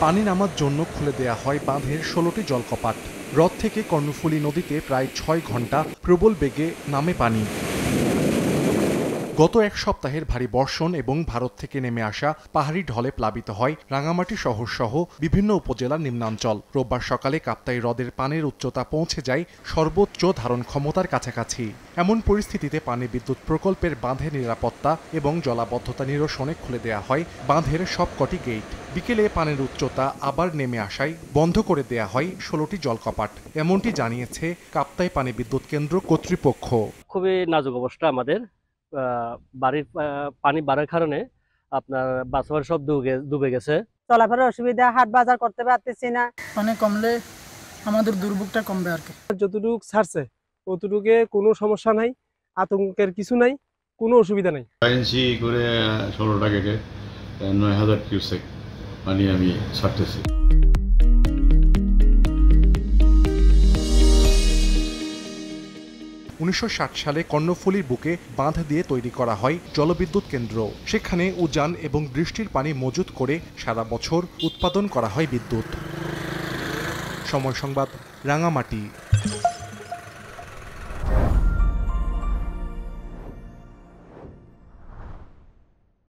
পানি নামার জন্য খুলে দেয়া হয় বাঁধের ১৬টি জলকপাট। হ্রদ থেকে কর্ণফুলী নদীতে প্রায় ৬ ঘন্টা প্রবল বেগে নামে পানি। গত এক সপ্তাহের ভারী বর্ষণ এবং ভারত থেকে নেমে আসা পাহাড়ি ঢলে প্লাবিত হয় রাঙামাটি শহর সহ বিভিন্ন উপজেলার নিম্নাঞ্চল। রোববার সকালে কাপ্তাই হ্রদের পানির উচ্চতা পৌঁছে যায় সর্বোচ্চ ধারণ ক্ষমতার কাছাকাছি। এমন পরিস্থিতিতে পানি বিদ্যুৎ প্রকল্পের বাঁধের নিরাপত্তা এবং জলাবদ্ধতা নিরসনে খুলে দেয়া হয় বাঁধের সবকটি গেট। বিকেলে পানির উচ্চতা আবার নেমে আসায় বন্ধ করে দেয়া হয় ১৬টি জলকপাট, এমনটি জানিয়েছে কাপ্তাই পানি বিদ্যুৎ কেন্দ্র কর্তৃপক্ষ। খুবই নাজুক অবস্থা আমাদের। বাড়ির পানি বাড়ার কারণে আপনার বাসা সব ডুবে গেছে। চলাফেরার অসুবিধা, হাট বাজার করতে পারতেছি না। পানি কমলে আমাদের দুর্ভোগটা কমবে আর কি। যতটুকু ছাড়ছে অতটুকু কোনো সমস্যা নাই, আতঙ্কের কিছু নাই, কোনো অসুবিধা নাই। ইঞ্চি করে 16টা গেটে ৯,০০০ কিউসেক পানি আমি ছাড়তেছি। ১৯৬০ সালে কর্ণফুলীর বুকে বাঁধ দিয়ে তৈরি করা হয় জলবিদ্যুৎ কেন্দ্র। সেখানে উজান এবং বৃষ্টির পানি মজুত করে সারা বছর উৎপাদন করা হয় বিদ্যুৎ। সময় সংবাদ, রাঙামাটি।